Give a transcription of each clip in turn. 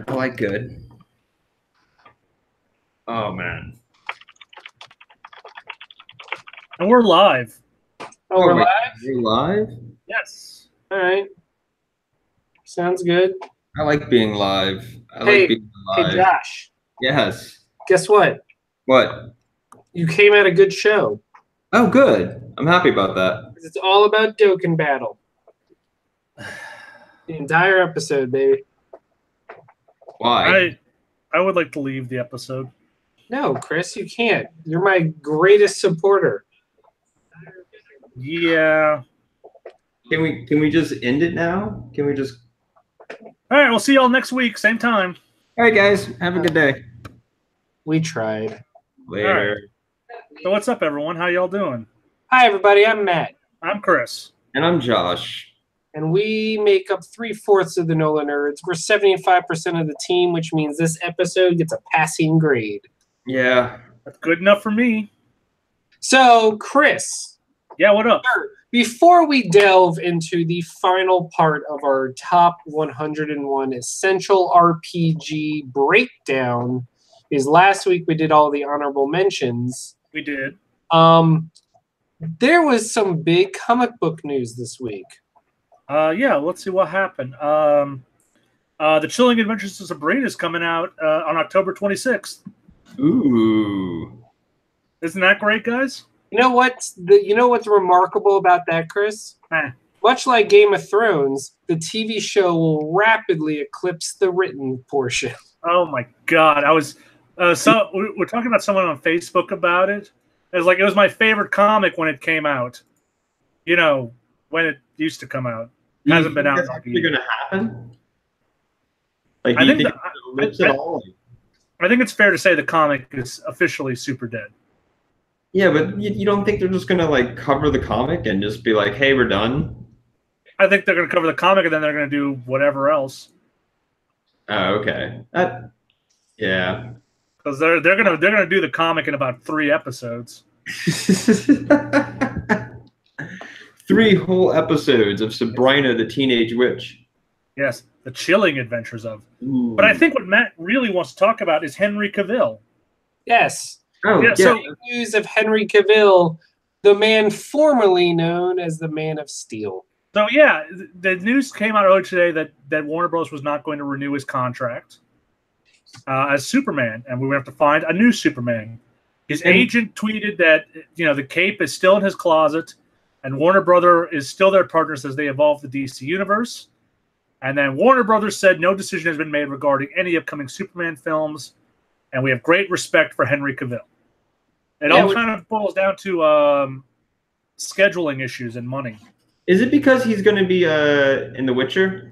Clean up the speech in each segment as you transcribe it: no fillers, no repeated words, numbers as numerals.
I like good. Oh, man. And we're live. Oh, we're wait, live? We're live? Yes. All right. Sounds good. I like being live. I Hey, like being live. Hey, Josh, Yes. guess what? What? You came at a good show. Oh, good. I'm happy about that. It's all about Dokkan Battle. The entire episode, baby. Why? I would like to leave the episode. No, Chris, you can't. You're my greatest supporter. Yeah. Can we just end it now? Can we just... All right, we'll see y'all next week, same time. All right, guys. Have a good day. We tried. Later. So what's up, everyone? How y'all doing? Hi, everybody. I'm Matt. I'm Chris. And I'm Josh. And we make up 3/4 of the NOLAnerds. We're 75% of the team, which means this episode gets a passing grade. Yeah. That's good enough for me. So, Chris. Yeah, what up? Before we delve into the final part of our top 101 essential RPG breakdown, because last week we did all the honorable mentions. We did. There was some big comic book news this week. Yeah, let's see what happened. The Chilling Adventures of Sabrina is coming out on October 26th. Ooh. Isn't that great, guys? You know what's remarkable about that, Chris? Much like Game of Thrones, the TV show will rapidly eclipse the written portion. Oh my God! I was we're talking about someone on Facebook about it. It was my favorite comic when it came out. You know, when it used to come out. It hasn't been out. Is that actually going to happen? Like, I think it's fair to say the comic is officially super dead. Yeah, but you don't think they're just going to like cover the comic and just be like, "Hey, we're done"? I think they're going to cover the comic and then they're going to do whatever else. Oh, okay. Yeah. Because they're gonna do the comic in about 3 episodes. 3 whole episodes of Sabrina the Teenage Witch. Yes, the Chilling Adventures of. Ooh. But I think what Matt really wants to talk about is Henry Cavill. Yes. Oh, yeah. So news of Henry Cavill, the man formerly known as the Man of Steel. So yeah, the news came out earlier today that Warner Bros. Was not going to renew his contract as Superman, and we would have to find a new Superman. His agent tweeted that the cape is still in his closet, and Warner Brothers is still their partners as they evolve the DC universe. And then Warner Brothers said no decision has been made regarding any upcoming Superman films, and we have great respect for Henry Cavill. It all kind of boils down to scheduling issues and money. Is it because he's going to be in The Witcher?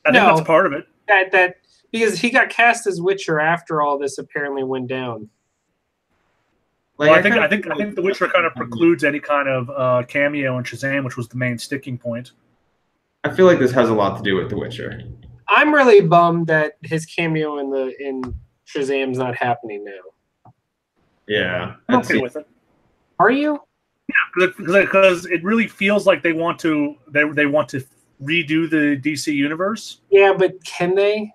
I think that's part of it. That because he got cast as Witcher after all this apparently went down. Well, I think The Witcher kind of precludes any kind of cameo in Shazam, which was the main sticking point. I feel like this has a lot to do with The Witcher. I'm really bummed that his cameo in Shazam's not happening now. Yeah, I'm okay with it. Are you? Yeah, because it really feels like they want to redo the DC universe. Yeah, but can they?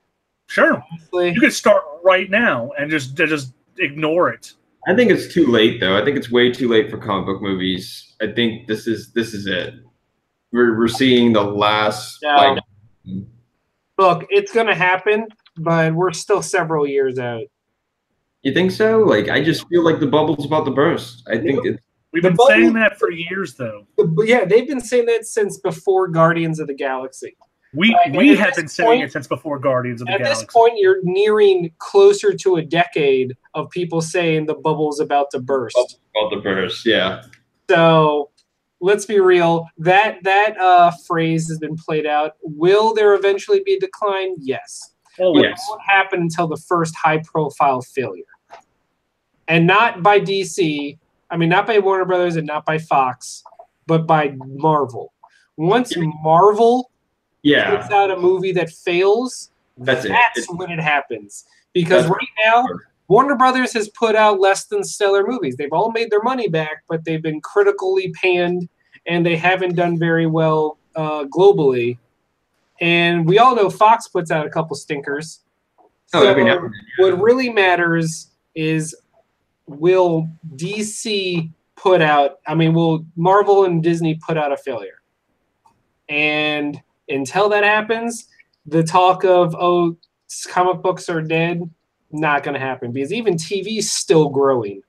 Sure. Honestly. You could start right now and just ignore it. I think it's too late, though. I think it's way too late for comic book movies. I think this is it. We're seeing the last. No. Look, it's gonna happen, but we're still several years out. You think so? Like, I just feel like the bubble's about to burst. I think it's. We've been saying that for years, though. Yeah, they've been saying that since before Guardians of the Galaxy. We have been saying it since before Guardians of the Galaxy. At this point, you're nearing closer to a decade of people saying the bubble's about to burst. About to burst, yeah. So let's be real. That phrase has been played out. Will there eventually be a decline? Yes. Oh, but yes. It won't happen until the first high-profile failure. And not by DC. I mean, not by Warner Brothers and not by Fox, but by Marvel. Once Marvel puts out a movie that fails, that's when it happens. Because right now, Warner Brothers has put out less than stellar movies. They've all made their money back, but they've been critically panned, and they haven't done very well globally. And we all know Fox puts out a couple stinkers. Oh, every now So and then. what really matters is, will DC put out? I mean, will Marvel and Disney put out a failure? And until that happens, the talk of comic books are dead, not going to happen, because even TV is still growing.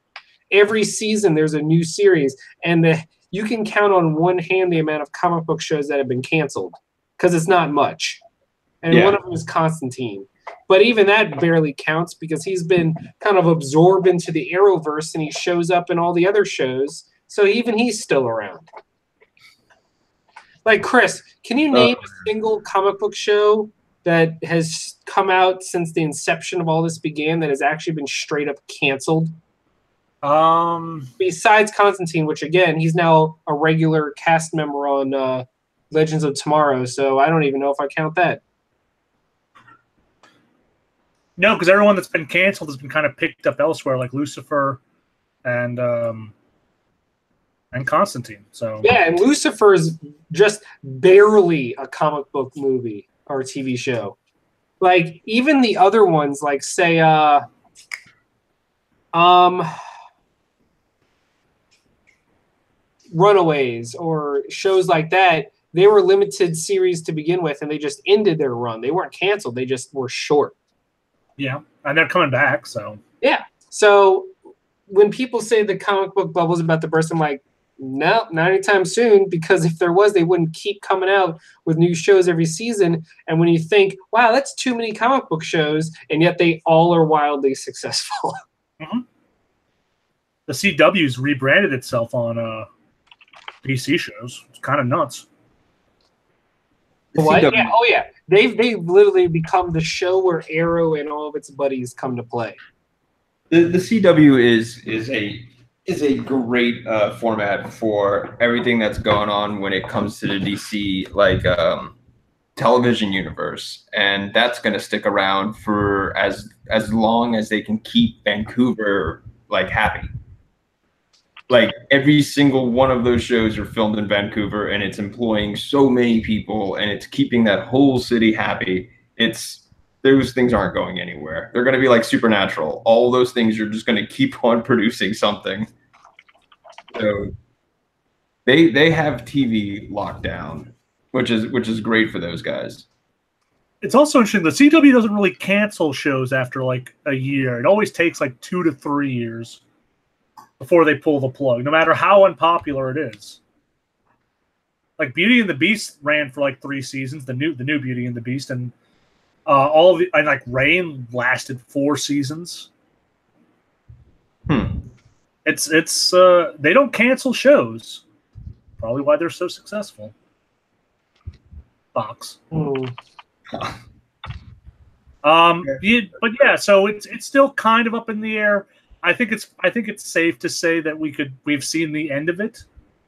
Every season there's a new series, and you can count on one hand the amount of comic book shows that have been canceled, because it's not much. And one of them is Constantine. But even that barely counts, because he's been kind of absorbed into the Arrowverse and he shows up in all the other shows. So even he's still around. Like, Chris, can you name a single comic book show that has come out since the inception of all this began that has actually been straight up canceled? Besides Constantine, which again, he's now a regular cast member on Legends of Tomorrow, so I don't even know if I count that. No, because everyone that's been canceled has been kind of picked up elsewhere, like Lucifer and Constantine. So yeah, and Lucifer is just barely a comic book movie or TV show. Like, even the other ones, like, say Runaways or shows like that, they were limited series to begin with, and they just ended their run. They weren't canceled, they just were short. Yeah, and they're coming back, so. Yeah. So when people say the comic book bubble's about to burst, I'm like, no, not anytime soon, because if there was, they wouldn't keep coming out with new shows every season. And when you think, wow, that's too many comic book shows, and yet they all are wildly successful. Mm-hmm. The CW's rebranded itself on DC shows. It's kind of nuts. What? Yeah, oh yeah. They've literally become the show where Arrow and all of its buddies come to play. The CW is a great format for everything that's going on when it comes to the DC television universe, and that's going to stick around for as long as they can keep Vancouver happy. Like, every single one of those shows are filmed in Vancouver, and it's employing so many people, and it's keeping that whole city happy. Those things aren't going anywhere. They're going to be like Supernatural. All those things are just going to keep on producing something. So they have TV locked down, which is great for those guys. It's also interesting. The CW doesn't really cancel shows after like a year. It always takes like 2 to 3 years before they pull the plug, no matter how unpopular it is. Like Beauty and the Beast ran for like 3 seasons, the new Beauty and the Beast, and Rain lasted 4 seasons. It's they don't cancel shows. Probably why they're so successful. Fox. But yeah, so it's still kind of up in the air. I think it's safe to say that we've seen the end of it,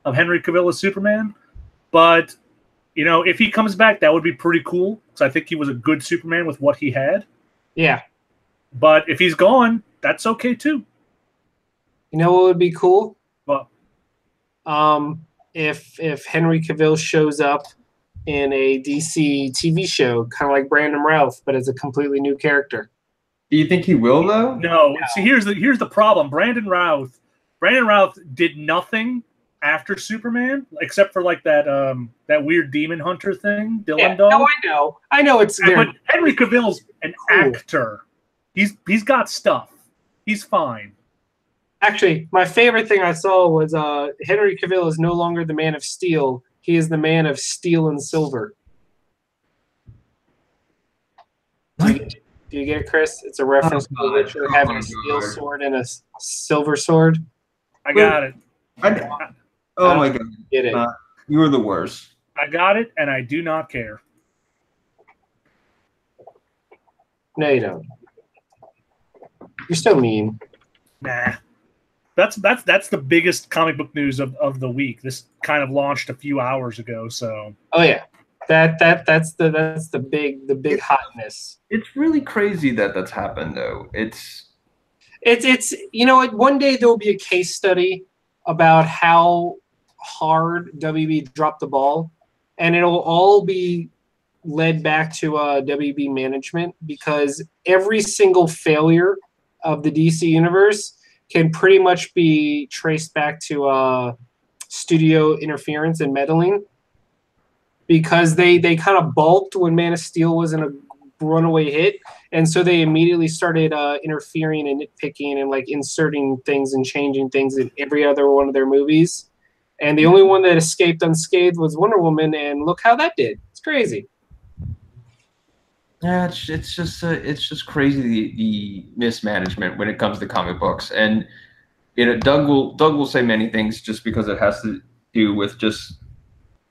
of Henry Cavill as Superman. But if he comes back, that would be pretty cool, because I think he was a good Superman with what he had. Yeah. But if he's gone, that's okay too. You know what would be cool? What? If Henry Cavill shows up in a DC TV show, kind of like Brandon Routh, but as a completely new character. Do you think he will, though? No. See, here's the problem. Brandon Routh did nothing after Superman, except for like that weird demon hunter thing, Dylan Dog. No, I know it's very. But Henry Cavill's an actor. He's got stuff. He's fine. Actually, my favorite thing I saw was Henry Cavill is no longer the Man of Steel. He is the Man of Steel and Silver. Do you get it, Chris? It's a reference to The Witcher having a steel sword and a silver sword. I got it. Oh my God! Get it? You were the worst. I got it, and I do not care. No, you don't. You're so mean. Nah. That's the biggest comic book news of the week. This kind of launched a few hours ago, so. Oh yeah. That's the big hotness. It's really crazy that's happened, though. It's one day there will be a case study about how hard WB dropped the ball, and it'll all be led back to WB management, because every single failure of the DC universe can pretty much be traced back to studio interference and meddling, because they kind of balked when Man of Steel was in a runaway hit, and so they immediately started interfering and nitpicking and like inserting things and changing things in every other one of their movies. And the only one that escaped unscathed was Wonder Woman, and look how that did. It's crazy. Yeah, it's just crazy the mismanagement when it comes to comic books. And Doug will say many things just because it has to do with just,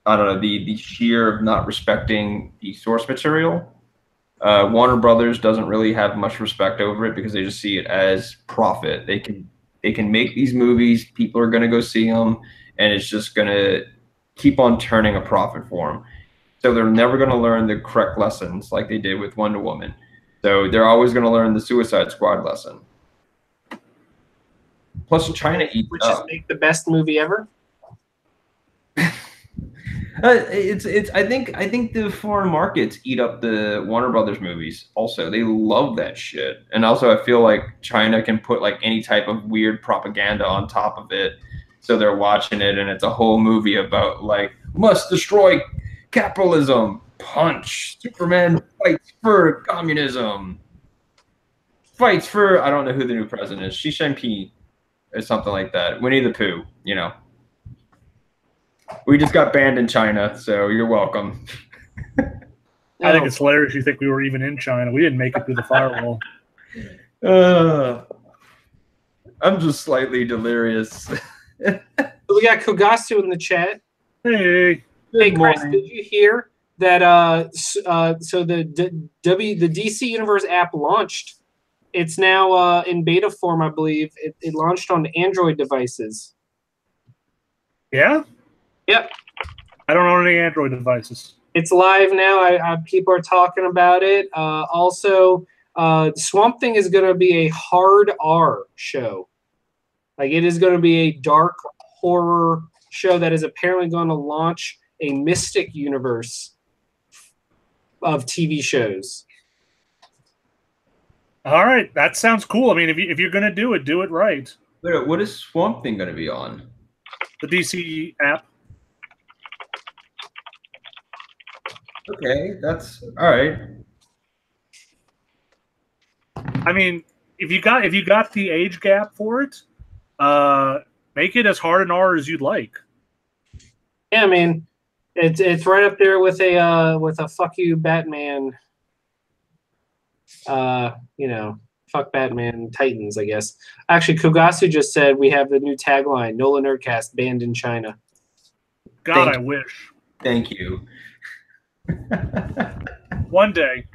I don't know, the sheer of not respecting the source material. Warner Brothers doesn't really have much respect over it because they just see it as profit. They can make these movies, people are going to go see them, and it's just going to keep on turning a profit for them. So they're never going to learn the correct lessons like they did with Wonder Woman. So they're always going to learn the Suicide Squad lesson. Plus, China eats which is make the best movie ever. I think the foreign markets eat up the Warner Brothers movies. Also, they love that shit. And also, I feel like China can put like any type of weird propaganda on top of it, so they're watching it, and it's a whole movie about like must destroy capitalism. Punch. Superman fights for communism. Fights for, I don't know who the new president is. Xi Jinping or something like that. Winnie the Pooh. You know. We just got banned in China, so you're welcome. I think it's hilarious you think we were even in China. We didn't make it through the firewall. I'm just slightly delirious. We got Kogasu in the chat. Hey. Hey, Chris, did you hear that so the DC Universe app launched? It's now in beta form, I believe. It launched on Android devices. Yeah? Yep. I don't own any Android devices. It's live now. People are talking about it. Also, Swamp Thing is going to be a hard R show. Like, it is going to be a dark horror show that is apparently going to launch a mystic universe of TV shows. All right. That sounds cool. I mean, if you're going to do it right. Wait, what is Swamp Thing going to be on? The DC app. Okay, that's all right. I mean, if you got the age gap for it, make it as hard an R as you'd like. Yeah, I mean, it's right up there with a fuck you Batman. Fuck Batman Titans, I guess. Actually, Kogasu just said we have the new tagline: "NOLA Nerdcast banned in China." God, I wish. Thank you. One day.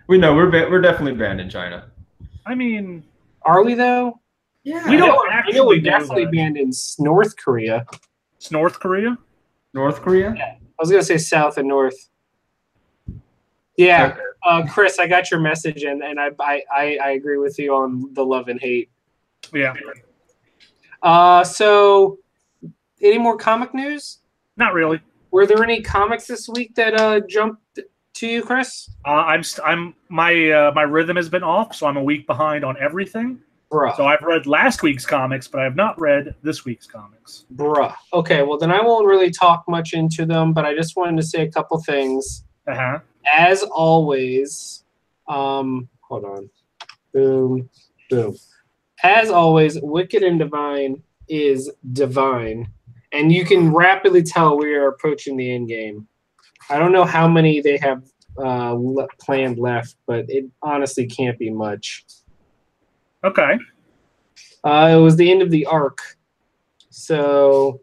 We know we're definitely banned in China. I mean, are we though? Yeah, we don't actually. We're definitely banned in North Korea. It's North Korea. North Korea? Yeah, I was gonna say South and North. Yeah, Chris, I got your message, and I agree with you on the love and hate. Yeah. So, any more comic news? Not really. Were there any comics this week that jumped to you, Chris? My rhythm has been off, so I'm a week behind on everything. Bruh. So I've read last week's comics, but I have not read this week's comics. Bruh. Okay, well then I won't really talk much into them, but I just wanted to say a couple things. Uh-huh. As always, hold on. Boom, boom. As always, Wicked and Divine is divine. And you can rapidly tell we are approaching the end game. I don't know how many they have planned left, but it honestly can't be much. Okay. It was the end of the arc. So,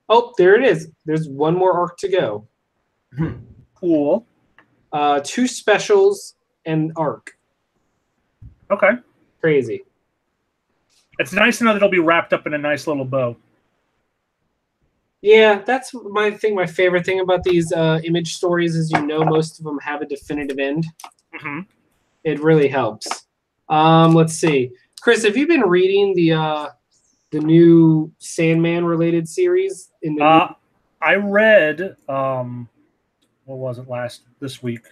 oh, there it is. There's one more arc to go. Cool. 2 specials and arc. Okay. Crazy. It's nice to know that it'll be wrapped up in a nice little bow. Yeah, that's my thing. My favorite thing about these image stories is most of them have a definitive end. Mm-hmm. It really helps. Let's see. Chris, have you been reading the new Sandman related series? I read what what was it this week?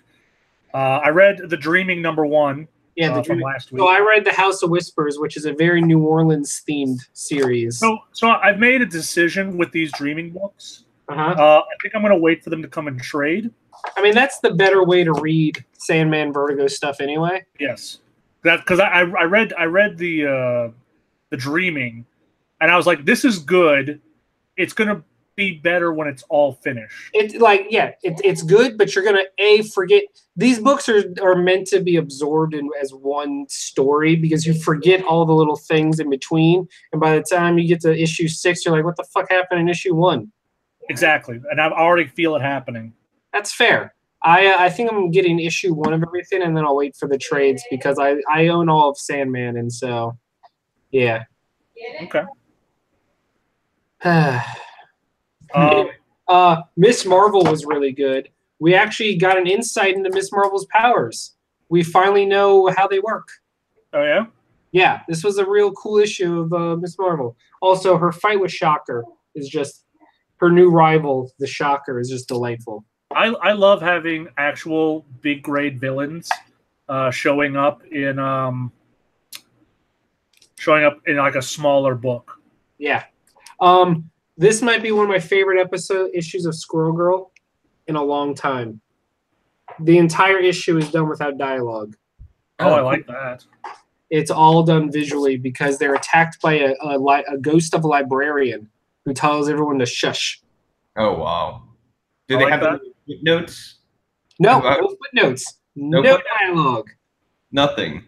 I read The Dreaming #1. Yeah, from last week. So I read The House of Whispers, which is a very New Orleans themed series. So I've made a decision with these Dreaming books. Uh-huh. I think I'm going to wait for them to come in trade. I mean, that's the better way to read Sandman Vertigo stuff anyway. Yes, that because I read the Dreaming, and I was like, this is good. It's going to be better when it's all finished. It's good, but you're gonna forget. These books are meant to be absorbed as one story because you forget all the little things in between, and by the time you get to issue 6, you're like, what the fuck happened in issue 1? Exactly, and I already feel it happening. That's fair. I think I'm getting issue 1 of everything, and then I'll wait for the trades because I own all of Sandman, and so yeah. Okay. Miss Marvel was really good. We actually got an insight into Miss Marvel's powers. We finally know how they work. Oh, yeah? Yeah, this was a real cool issue of Miss Marvel. Also, her fight with Shocker is just her new rival, the Shocker, is just delightful. I love having actual big grade villains showing up in like a smaller book. Yeah. This might be one of my favorite issues of Squirrel Girl in a long time. The entire issue is done without dialogue. Oh, I like that. It's all done visually because they're attacked by a ghost of a librarian who tells everyone to shush. Oh, wow. Do they have the footnotes? No footnotes. No dialogue. Nothing.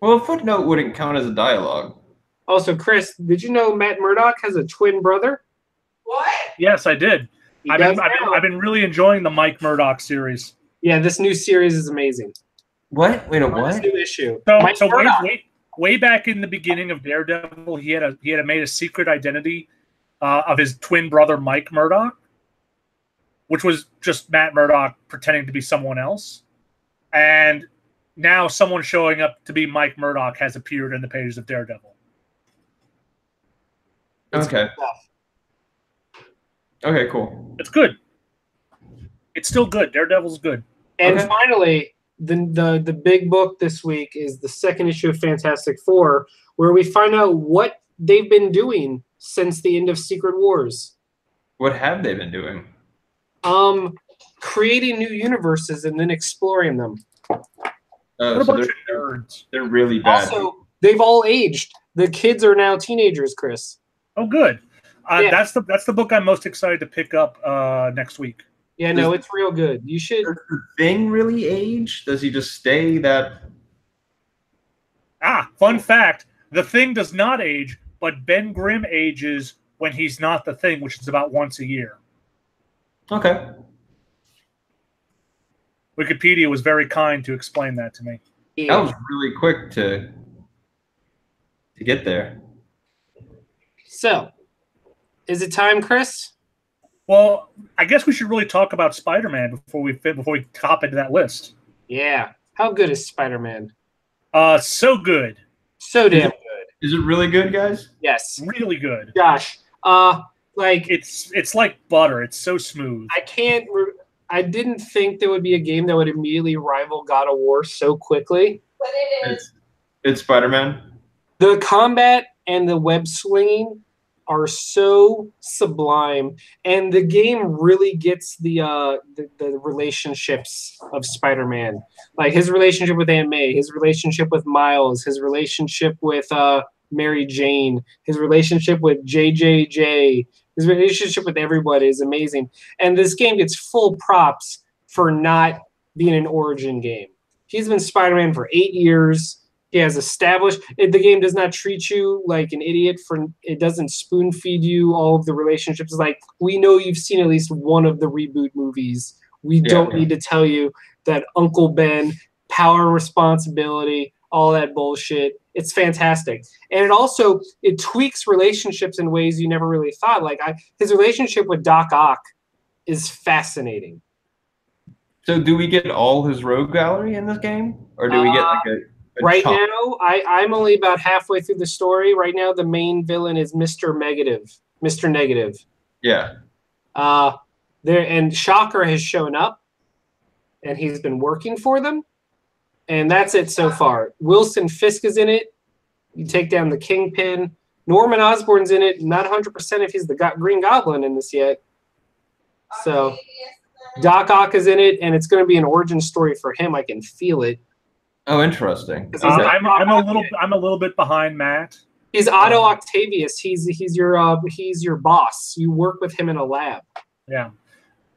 Well, a footnote wouldn't count as a dialogue. Also, Chris, did you know Matt Murdock has a twin brother? What? Yes, I did. I've been really enjoying the Mike Murdock series. Yeah, this new series is amazing. What? Wait, what? This new issue. So way back in the beginning of Daredevil, he had made a secret identity of his twin brother Mike Murdock, which was just Matt Murdock pretending to be someone else. And now someone showing up to be Mike Murdock has appeared in the pages of Daredevil. Okay. Okay, cool. It's good. It's still good. Daredevil's good. And finally, the big book this week is the second issue of Fantastic Four, where we find out what they've been doing since the end of Secret Wars. What have they been doing? Creating new universes and then exploring them. What about nerds? They're really bad. Also, they've all aged. The kids are now teenagers, Chris. Oh, good. That's the book I'm most excited to pick up next week. Yeah, no, it's real good. You should. Does the Thing really age? Does he just stay that? Fun fact: the Thing does not age, but Ben Grimm ages when he's not the Thing, which is about once a year. Okay. Wikipedia was very kind to explain that to me. Yeah. That was really quick to get there. So, is it time, Chris? Well, I guess we should really talk about Spider-Man before we hop into that list. Yeah. How good is Spider-Man? So good. So damn good. Is it really good, guys? Yes. Really good. Josh, it's like butter. It's so smooth. I didn't think there would be a game that would immediately rival God of War so quickly. But it is. It's Spider-Man. The combat and the web slinging are so sublime, and the game really gets the relationships of Spider-Man, like his relationship with Aunt May, his relationship with Miles, his relationship with Mary Jane, his relationship with JJJ, his relationship with everybody is amazing. And this game gets full props for not being an origin game. He's been Spider-Man for 8 years. He has established the game does not treat you like an idiot it doesn't spoon feed you all of the relationships. Like, we know you've seen at least one of the reboot movies. We don't need to tell you that Uncle Ben, power and responsibility, all that bullshit. It's fantastic. And it tweaks relationships in ways you never really thought. Like his relationship with Doc Ock is fascinating. So do we get all his rogue gallery in this game? Or do we get like a right chunk? now, I'm only about halfway through the story. Right now, the main villain is Mr. Negative. Yeah. And Shocker has shown up. and he's been working for them. And that's it so far. Wilson Fisk is in it. You take down the Kingpin. Norman Osborn's in it. Not 100% if he's the Green Goblin in this yet. So Doc Ock is in it, and it's going to be an origin story for him. I can feel it. Oh, interesting. I'm a little bit behind Matt. He's Otto Octavius. He's your boss. You work with him in a lab. Yeah,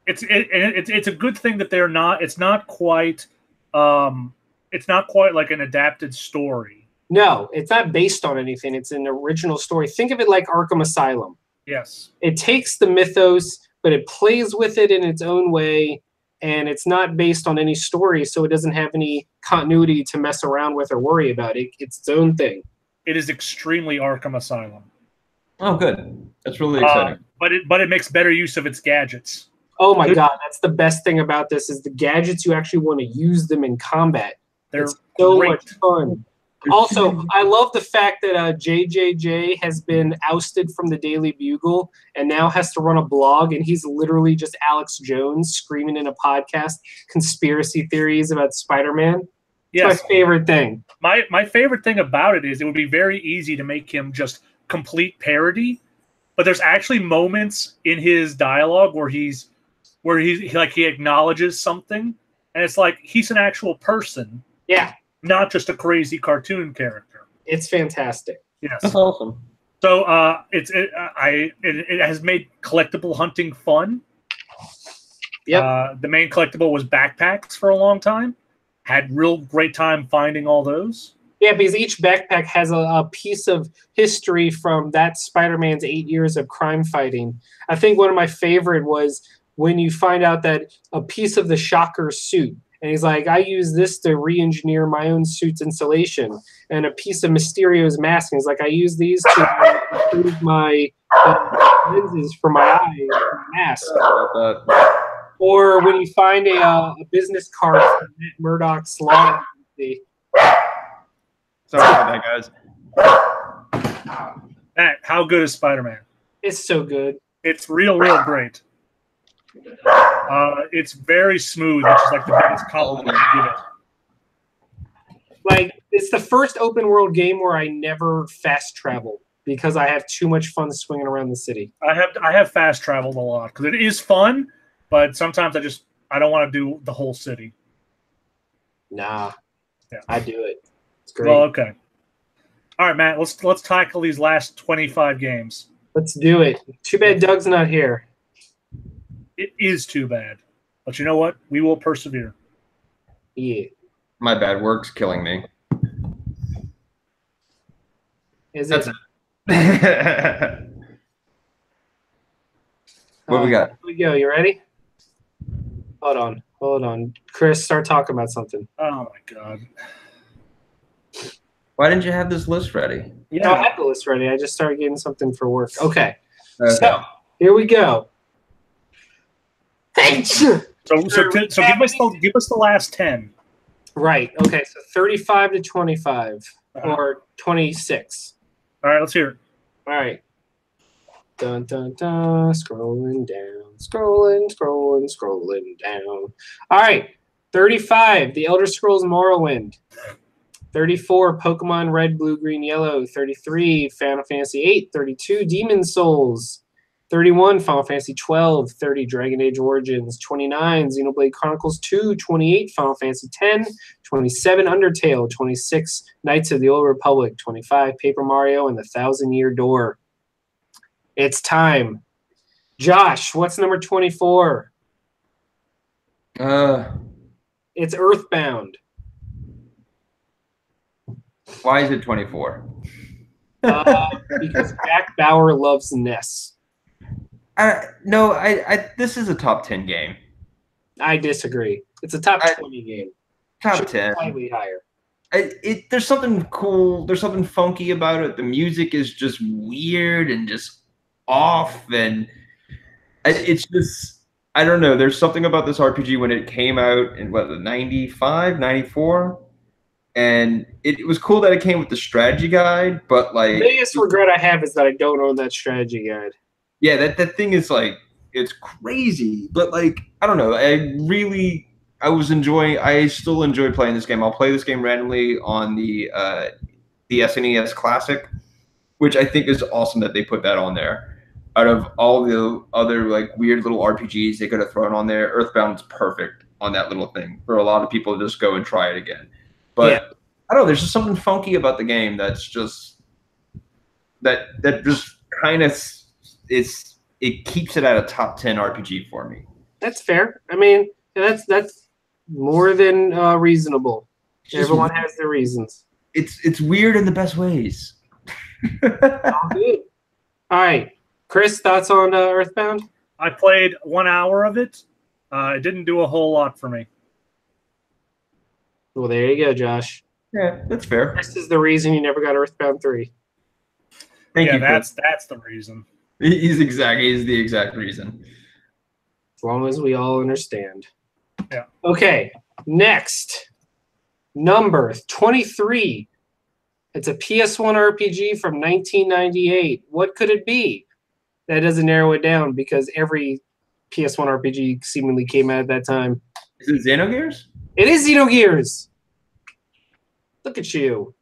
it's a good thing that they're not. It's not quite like an adapted story. No, it's not based on anything. It's an original story. Think of it like Arkham Asylum. Yes, it takes the mythos, but it plays with it in its own way, and it's not based on any story, so it doesn't have any continuity to mess around with or worry about. It's its own thing. It is extremely Arkham Asylum. Oh, good. That's really exciting. But it makes better use of its gadgets. Oh my God, that's the best thing about this is the gadgets. You actually want to use them in combat. They're so great. much fun. Also, I love the fact that JJJ has been ousted from the Daily Bugle and now has to run a blog, and he's literally just Alex Jones screaming in a podcast conspiracy theories about Spider-Man. Yes. My favorite thing. My favorite thing about it is it would be very easy to make him just complete parody, but there's actually moments in his dialogue where he acknowledges something, and it's like he's an actual person. Yeah. Not just a crazy cartoon character. It's fantastic. Yes, that's awesome. So it has made collectible hunting fun. Yep. The main collectible was backpacks for a long time. Had real great time finding all those. Yeah, because each backpack has a piece of history from that Spider-Man's 8 years of crime fighting. I think one of my favorite was when you find out that a piece of the Shocker's suit. And he's like, I use this to re-engineer my own suit's insulation. And a piece of Mysterio's mask. And he's like, I use these to improve my lenses for my eye mask. Or when you find a business card from Matt Murdock's law agency. Sorry about that, guys. Matt, how good is Spider-Man? It's so good. It's real great. It's very smooth, which is like the biggest compliment you give it. Like, it's the first open world game where I never fast travel because I have too much fun swinging around the city. I have fast traveled a lot because it is fun, but sometimes I don't want to do the whole city. Nah, yeah. I do it. It's great. Well, okay. All right, Matt. Let's tackle these last 25 games. Let's do it. Too bad Doug's not here. It is too bad. But you know what? We will persevere. Yeah. My bad. Work's killing me. Is it? What we got? Here we go. You ready? Hold on. Chris, start talking about something. Oh, my God. Why didn't you have this list ready? Yeah, I have the list ready. I just started getting something for work. Okay. So, here we go. So give us the last 10. Right. Okay. So 35 to 25 or 26. All right. Let's hear it. All right. Dun dun dun. Scrolling down. Scrolling down. All right. 35. The Elder Scrolls Morrowind. 34. Pokemon Red, Blue, Green, Yellow. 33. Final Fantasy VIII. 32. Demon Souls. 31, Final Fantasy 12, 30, Dragon Age Origins, 29, Xenoblade Chronicles 2, 28, Final Fantasy 10, 27, Undertale, 26, Knights of the Old Republic, 25, Paper Mario and the Thousand-Year Door. It's time. Josh, what's number 24? It's Earthbound. Why is it 24? Because Jack Bauer loves Ness. No, this is a top 10 game. I disagree. It's a top 20 game. Top 10. Slightly higher. There's something cool. There's something funky about it. The music is just weird and just off. And it's just, I don't know. There's something about this RPG when it came out in, 95, 94? And it was cool that it came with the strategy guide, but like... The biggest regret I have is that I don't own that strategy guide. Yeah, that thing is like, it's crazy. But like, I don't know. I I still enjoy playing this game. I'll play this game randomly on the SNES Classic, which I think is awesome that they put that on there. Out of all the other like weird little RPGs they could have thrown on there, Earthbound's perfect on that little thing for a lot of people to just go and try it again. But Yeah. I don't know, there's just something funky about the game that's just that just kind of it keeps it at a top 10 RPG for me. That's fair. I mean, that's more than reasonable. Everyone has their reasons. It's weird in the best ways. All good. All right, Chris, thoughts on Earthbound? I played 1 hour of it. It didn't do a whole lot for me. Well, there you go, Josh. Yeah, that's fair. This is the reason you never got Earthbound 3. Thank you. That's the reason. He's the exact reason. As long as we all understand. Yeah. Okay, next. Number 23. It's a PS1 RPG from 1998. What could it be? That doesn't narrow it down because every PS1 RPG seemingly came out at that time. Is it Xenogears? It is Xenogears. Look at you.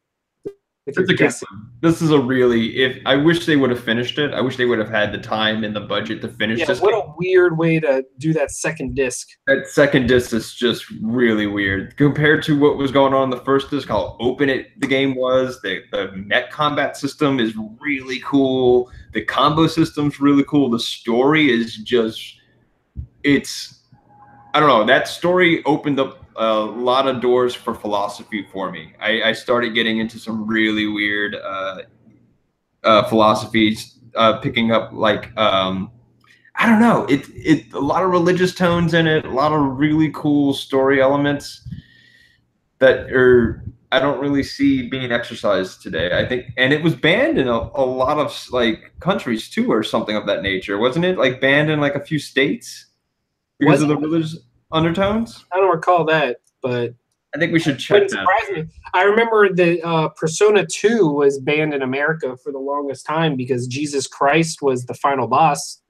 It's a good one. This is a really. I wish they would have finished it. I wish they would have had the time and the budget to finish this. What a weird way to do that second disc. That second disc is just really weird compared to what was going on in the first disc. How open the game was. The net combat system is really cool. The combo system's really cool. The story is just. I don't know. That story opened up a lot of doors for philosophy for me. I started getting into some really weird philosophies, picking up like I don't know. It a lot of religious tones in it, a lot of really cool story elements that I don't really see being exercised today. I think, and it was banned in a lot of like countries too, or something of that nature, wasn't it? Like banned in like a few states because of the religious undertones. I don't recall that, but I think we should check that. Surprise me. I remember that Persona 2 was banned in America for the longest time because Jesus Christ was the final boss.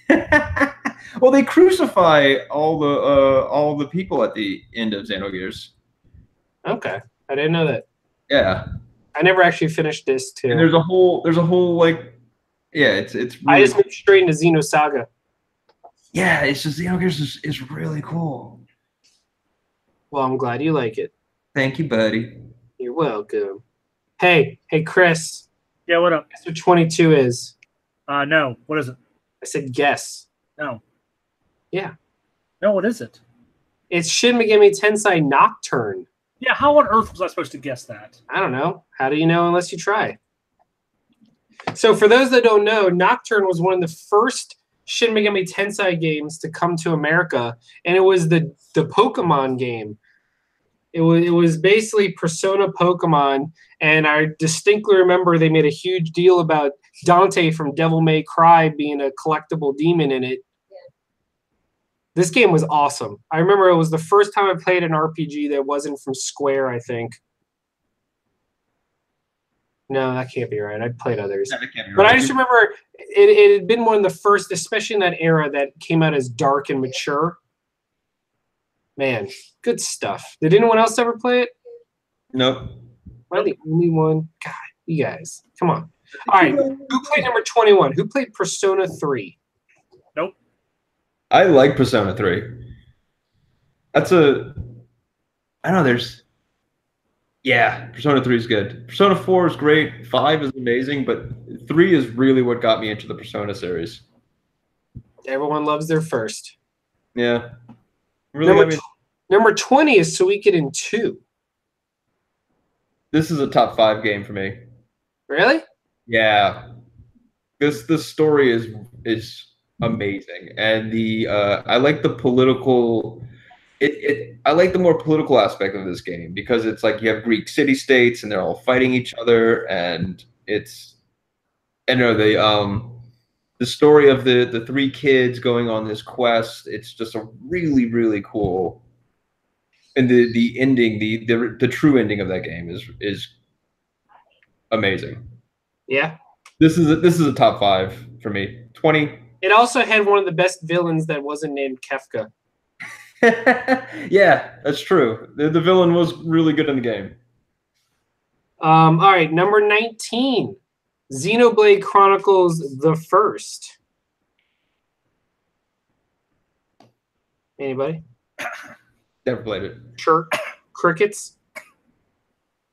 Well, they crucify all the people at the end of Xenogears. Okay, I didn't know that. Yeah, I never actually finished this too. And there's a whole like, yeah, it's. Really, I just moved straight into Xenosaga. Yeah, it's just Xenogears is really cool. Well, I'm glad you like it. Thank you, buddy. You're welcome. Hey, Chris. Yeah, what up? Guess what 22 is? No. What is it? I said guess. No. Yeah. No, what is it? It's Shin Megami Tensei Nocturne. Yeah, how on earth was I supposed to guess that? I don't know. How do you know unless you try? So for those that don't know, Nocturne was one of the first Shin Megami Tensei games to come to America, and it was the Pokemon game. It was basically Persona Pokemon, and I distinctly remember they made a huge deal about Dante from Devil May Cry being a collectible demon in it. This game was awesome. I remember it was the first time I played an RPG that wasn't from Square, I think. No, that can't be right. I'd played others. That can't be But right. I just remember it had been one of the first, especially in that era, that came out as dark and mature. Man, good stuff. Did anyone else ever play it? Nope. Am I the only one? God, you guys. Come on. All right. Who played number 21? Who played Persona 3? Nope. I like Persona 3. I don't know, Persona 3 is good. Persona 4 is great. 5 is amazing, but 3 is really what got me into the Persona series. Everyone loves their first. Yeah. Really Number 20 is Suikoden 2. This is a top 5 game for me. Really? Yeah. This story is amazing. And I like the political I like the more political aspect of this game because it's like you have Greek city-states and they're all fighting each other, and the story of the 3 kids going on this quest, it's just a really, really cool. And the ending, the true ending of that game is amazing. Yeah. This is a top 5 for me. 20. It also had one of the best villains that wasn't named Kefka. Yeah, that's true. The villain was really good in the game. All right, number 19, Xenoblade Chronicles the First. Anybody? Never played it. Sure. Crickets.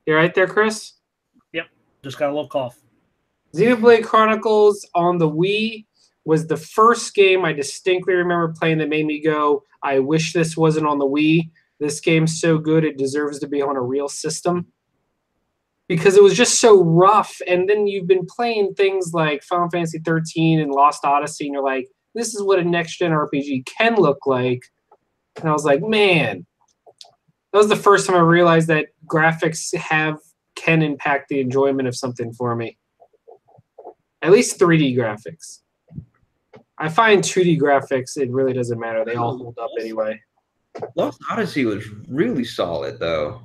You right there, Chris? Yep, just got a little cough. Xenoblade Chronicles on the Wii was the first game I distinctly remember playing that made me go, I wish this wasn't on the Wii. This game's so good, it deserves to be on a real system. Because it was just so rough. And then you've been playing things like Final Fantasy 13 and Lost Odyssey, and you're like, this is what a next-gen RPG can look like. And I was like, man, that was the first time I realized that graphics can impact the enjoyment of something for me. At least 3D graphics. I find 2D graphics, it really doesn't matter. They all hold up anyway. Lost Odyssey was really solid, though.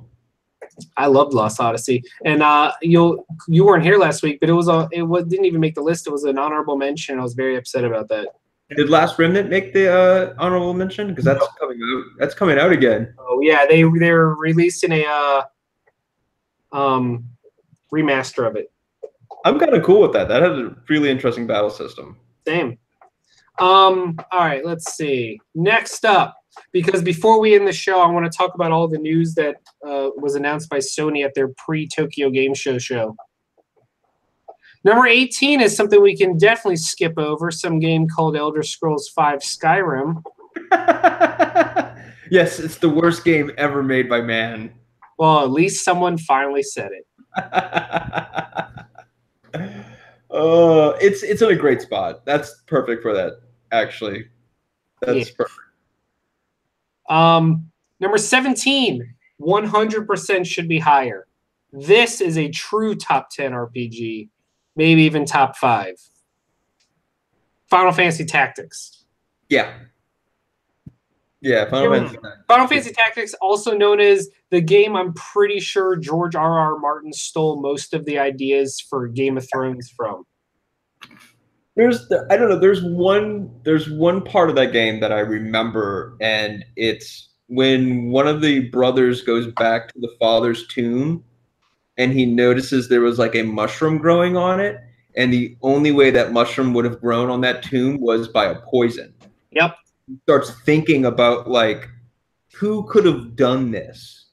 I loved Lost Odyssey, and you weren't here last week, but didn't even make the list. It was an honorable mention. I was very upset about that. Did Last Remnant make the honorable mention? Because that's coming out. That's coming out again. Oh yeah, they're releasing a remaster of it. I'm kind of cool with that. That has a really interesting battle system. Same. All right, let's see. Next up, because before we end the show, I want to talk about all the news that was announced by Sony at their pre-Tokyo Game Show. Number 18 is something we can definitely skip over, some game called Elder Scrolls V Skyrim. Yes, it's the worst game ever made by man. Well, at least someone finally said it. It's in a great spot. That's perfect for that, actually. That's perfect. Number 17, 100% should be higher. This is a true top 10 RPG, maybe even top 5. Final Fantasy Tactics. Yeah. Yeah, Final Fantasy Tactics, also known as the game I'm pretty sure George R.R. Martin stole most of the ideas for Game of Thrones from. I don't know, there's one part of that game that I remember, and it's when one of the brothers goes back to the father's tomb and he notices there was like a mushroom growing on it, and the only way that mushroom would have grown on that tomb was by a poison. Yep. He starts thinking about like who could have done this,